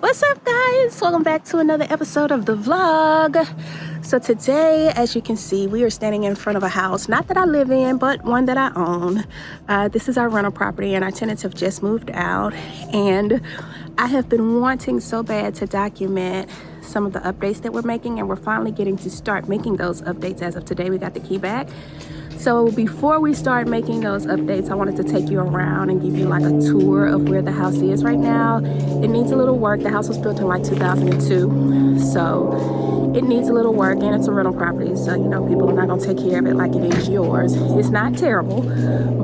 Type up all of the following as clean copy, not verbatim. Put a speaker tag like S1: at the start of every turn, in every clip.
S1: What's up, guys? Welcome back to another episode of the vlog. So today, as you can see, we are standing in front of a house, not that I live in, but one that I own. This is our rental property and our tenants have just moved out, and I have been wanting so bad to document some of the updates that we're making, and we're finally getting to start making those updates. As of today, we got the key back. So before we start making those updates, I wanted to take you around and give you like a tour of where the house is right now. It needs a little work. The house was built in like 2002, so it needs a little work, and it's a rental property, so you know, people are not gonna take care of it like it is yours. It's not terrible,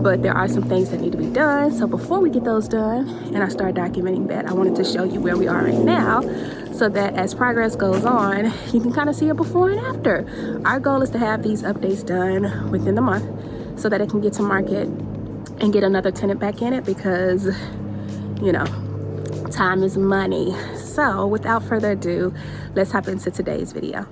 S1: but there are some things that need to be done. So before we get those done and I start documenting that, I wanted to show you where we are right now, so that as progress goes on, you can kind of see a before and after. Our goal is to have these updates done within the month so that it can get to market and get another tenant back in it, because, you know, time is money. So without further ado, let's hop into today's video.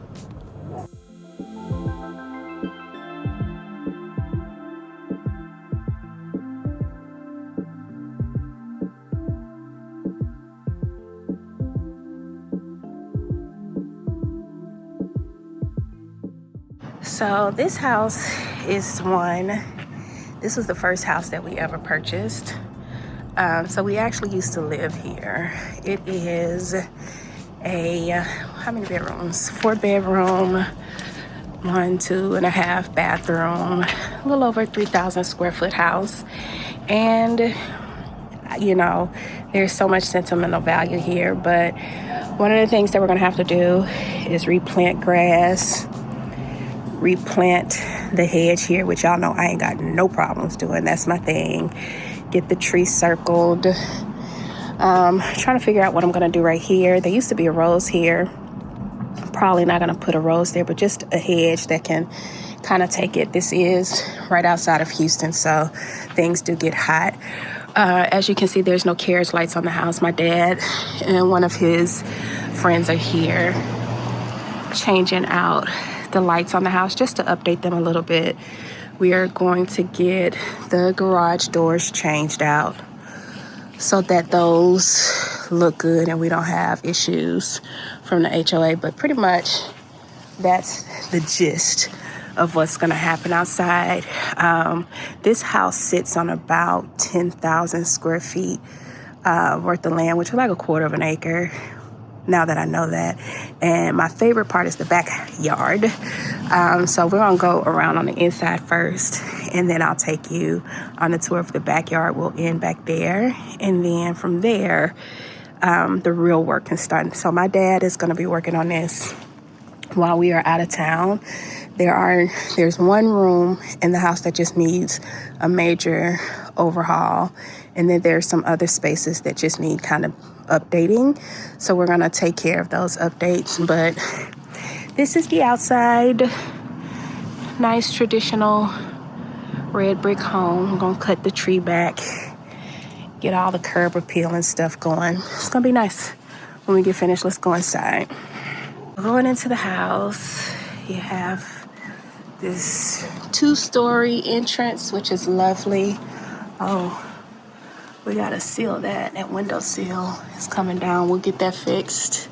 S1: So this house is this was the first house that we ever purchased. So we actually used to live here. It is how many bedrooms? 4-bedroom, 1, 2.5 bathroom, a little over 3,000 square foot house. And you know, there's so much sentimental value here, but one of the things that we're gonna have to do is replant grass, replant the hedge here, which y'all know I ain't got no problems doing. That's my thing. Get the tree circled. Trying to figure out what I'm gonna do right here. There used to be a rose here. Probably not gonna put a rose there, but just a hedge that can kind of take it. This is right outside of Houston, so things do get hot. As you can see, there's no carriage lights on the house. My dad and one of his friends are here changing out the lights on the house just to update them a little bit. We are going to get the garage doors changed out so that those look good and we don't have issues from the HOA. But pretty much that's the gist of what's going to happen outside. This house sits on about 10,000 square feet worth of land, which is like a quarter of an acre, now that I know that. And my favorite part is the backyard. So we're gonna go around on the inside first, and then I'll take you on the tour of the backyard. We'll end back there, and then from there, the real work can start. So my dad is gonna be working on this while we are out of town. There's one room in the house that just needs a major overhaul, and then there's some other spaces that just need kind of updating. So we're gonna take care of those updates. But this is the outside. Nice traditional red brick home. I'm gonna cut the tree back, get all the curb appeal and stuff going. It's gonna be nice. When we get finished, let's go inside. Going into the house, you have this 2-story entrance, which is lovely. Oh, we gotta seal that. That window seal is coming down. We'll get that fixed.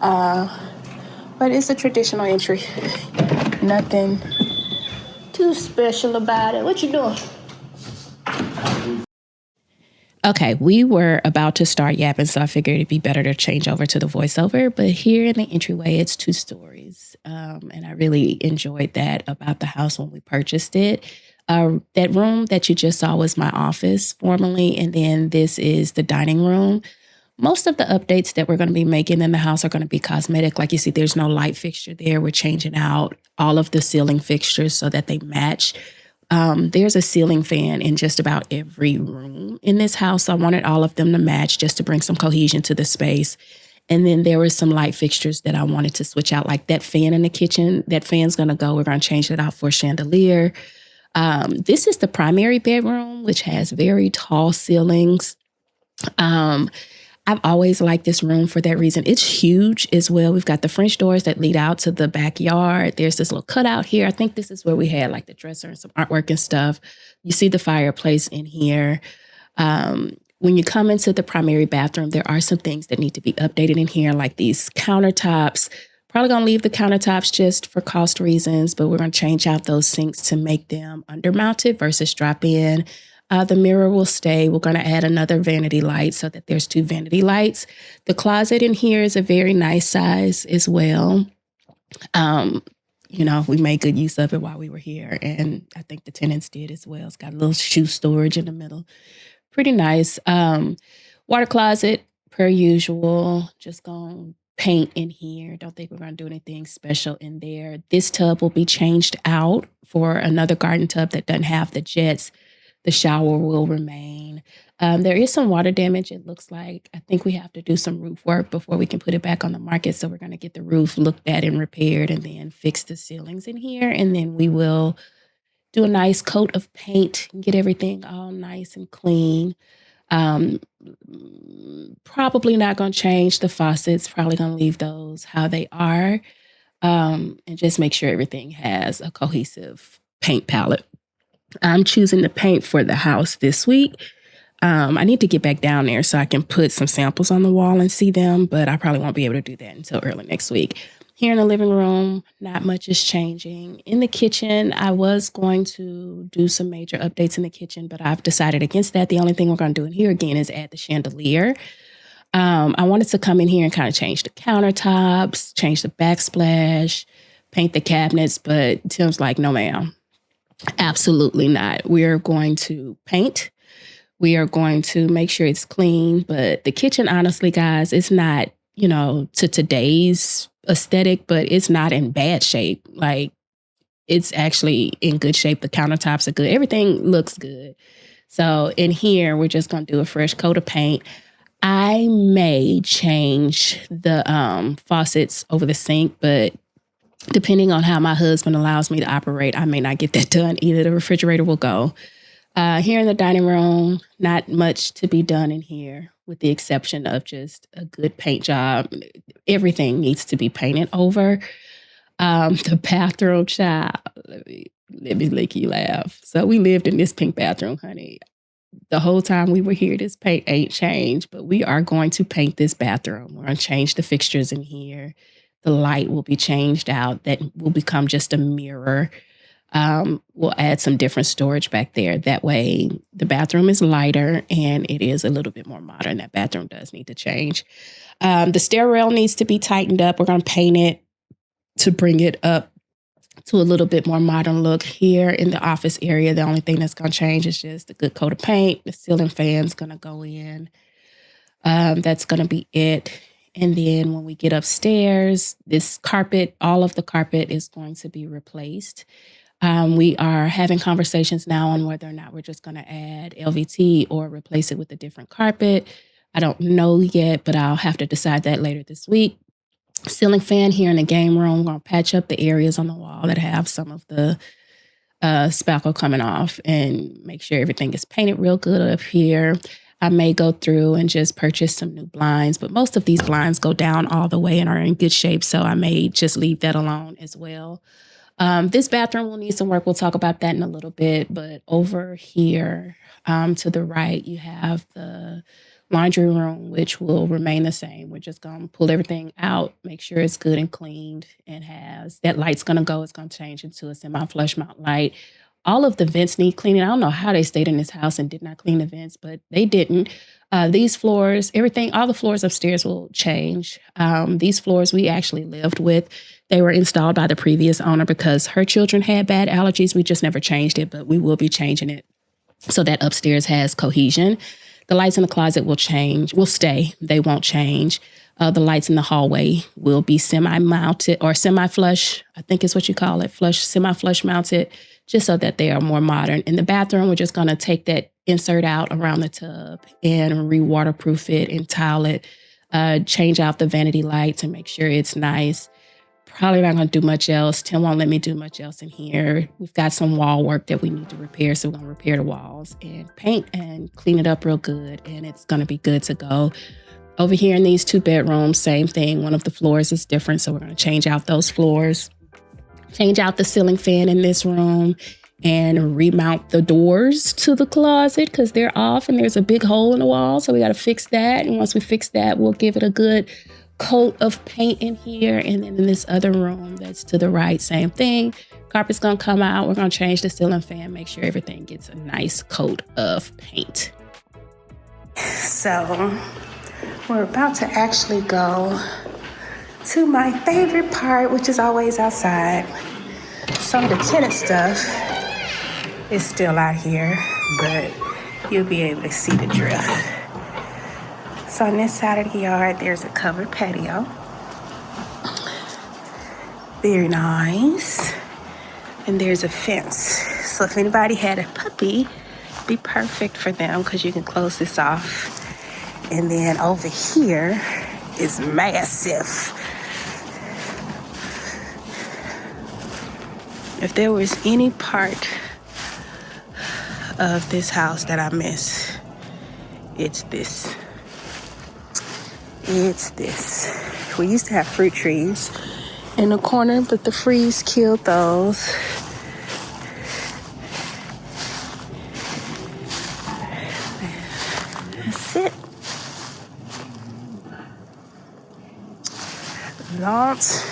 S1: But it's a traditional entry. Nothing too special about it. What you doing? Okay, we were about to start yapping, so I figured it'd be better to change over to the voiceover. But here in the entryway, it's 2 stories. And I really enjoyed that about the house when we purchased it. That room that you just saw was my office formerly, and then this is the dining room. Most of the updates that we're going to be making in the house are going to be cosmetic. Like you see, there's no light fixture there. We're changing out all of the ceiling fixtures so that they match. There's a ceiling fan in just about every room in this house. I wanted all of them to match just to bring some cohesion to the space. And then there were some light fixtures that I wanted to switch out, like that fan in the kitchen. That fan's going to go. We're going to change it out for a chandelier. This is the primary bedroom, which has very tall ceilings. I've always liked this room for that reason. It's huge as well. We've got the French doors that lead out to the backyard. There's this little cutout here. I think this is where we had like the dresser and some artwork and stuff. You see the fireplace in here. when you come into the primary bathroom, there are some things that need to be updated in here, like these countertops. Probably going to leave the countertops just for cost reasons, but we're going to change out those sinks to make them undermounted versus drop in. The mirror will stay. We're going to add another vanity light so that there's 2 vanity lights. The closet in here is a very nice size as well. We made good use of it while we were here, and I think the tenants did as well. It's got a little shoe storage in the middle. Pretty nice. Water closet, per usual. Just gonna paint in here. Don't think we're gonna do anything special in there. This tub will be changed out for another garden tub that doesn't have the jets. The shower will remain. There is some water damage, it looks like. I think we have to do some roof work before we can put it back on the market. So we're going to get the roof looked at and repaired and then fix the ceilings in here. And then we will do a nice coat of paint and get everything all nice and clean. Probably not going to change the faucets. Probably going to leave those how they are. And just make sure everything has a cohesive paint palette. I'm choosing the paint for the house this week. I need to get back down there so I can put some samples on the wall and see them, but I probably won't be able to do that until early next week. Here in the living room, not much is changing. In the kitchen, I was going to do some major updates in the kitchen, but I've decided against that. The only thing we're going to do in here again is add the chandelier. I wanted to come in here and kind of change the countertops, change the backsplash, paint the cabinets, but Tim's like, no, ma'am. Absolutely not. We are going to paint. We are going to make sure it's clean. But the kitchen, honestly, guys, it's not, to today's aesthetic, but it's not in bad shape. Like, it's actually in good shape. The countertops are good. Everything looks good. So in here, we're just going to do a fresh coat of paint. I may change the faucets over the sink, but depending on how my husband allows me to operate, I may not get that done either. The refrigerator will go. Here in the dining room, not much to be done in here, with the exception of just a good paint job. Everything needs to be painted over. The bathroom, child, let me make you laugh. So we lived in this pink bathroom, honey. The whole time we were here, this paint ain't changed, but we are going to paint this bathroom. We're going to change the fixtures in here. The light will be changed out. That will become just a mirror. We'll add some different storage back there. That way the bathroom is lighter and it is a little bit more modern. That bathroom does need to change. The stair rail needs to be tightened up. We're going to paint it to bring it up to a little bit more modern look. Here in the office area, the only thing that's going to change is just a good coat of paint. The ceiling fan's going to go in. That's going to be it. And then when we get upstairs, this carpet, all of the carpet is going to be replaced. We are having conversations now on whether or not we're just going to add LVT or replace it with a different carpet. I don't know yet, but I'll have to decide that later this week. Ceiling fan here in the game room. We're going to patch up the areas on the wall that have some of the spackle coming off and make sure everything is painted real good up here. I may go through and just purchase some new blinds, but most of these blinds go down all the way and are in good shape, so I may just leave that alone as well. This bathroom will need some work. We'll talk about that in a little bit, but over here to the right, you have the laundry room, which will remain the same. We're just going to pull everything out, make sure it's good and cleaned, and has that light's going to go. It's going to change into a semi-flush mount light. All of the vents need cleaning. I don't know how they stayed in this house and did not clean the vents, but they didn't. These floors, everything, all the floors upstairs will change. These floors we actually lived with. They were installed by the previous owner because her children had bad allergies. We just never changed it, but we will be changing it so that upstairs has cohesion. The lights in the closet will stay. They won't change. The lights in the hallway will be semi-mounted or semi-flush, I think is what you call it, semi-flush mounted, just so that they are more modern. In the bathroom, we're just going to take that insert out around the tub and re-waterproof it and tile it, change out the vanity lights and make sure it's nice. Probably not going to do much else. Tim won't let me do much else in here. We've got some wall work that we need to repair, so we're going to repair the walls and paint and clean it up real good, and it's going to be good to go. Over here in these 2 bedrooms, same thing. One of the floors is different, so we're going to change out those floors. Change out the ceiling fan in this room and remount the doors to the closet because they're off and there's a big hole in the wall. So we got to fix that. And once we fix that, we'll give it a good coat of paint in here. And then in this other room that's to the right, same thing. Carpet's gonna come out. We're gonna change the ceiling fan, make sure everything gets a nice coat of paint. So we're about to actually go to my favorite part, which is always outside. Some of the tenant stuff is still out here, but you'll be able to see the drift. So on this side of the yard, there's a covered patio. Very nice. And there's a fence. So if anybody had a puppy, it'd be perfect for them because you can close this off. And then over here is massive. If there was any part of this house that I miss, it's this. It's this. We used to have fruit trees in the corner, but the freeze killed those. That's it. That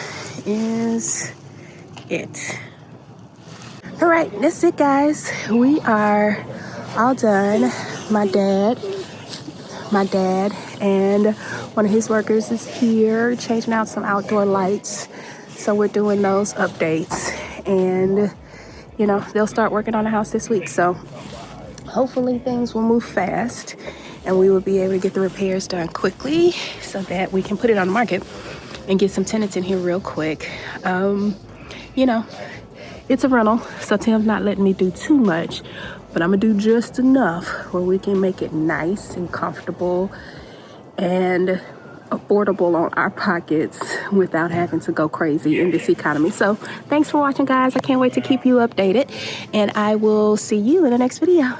S1: is it. All right, that's it, guys. We are all done. My dad and one of his workers is here changing out some outdoor lights. So we're doing those updates, and you know, they'll start working on the house this week. So hopefully things will move fast and we will be able to get the repairs done quickly so that we can put it on the market and get some tenants in here real quick. You know, it's a rental, so Tim's not letting me do too much, but I'm gonna do just enough where we can make it nice and comfortable and affordable on our pockets without having to go crazy in this economy. So thanks for watching, guys. I can't wait to keep you updated, and I will see you in the next video.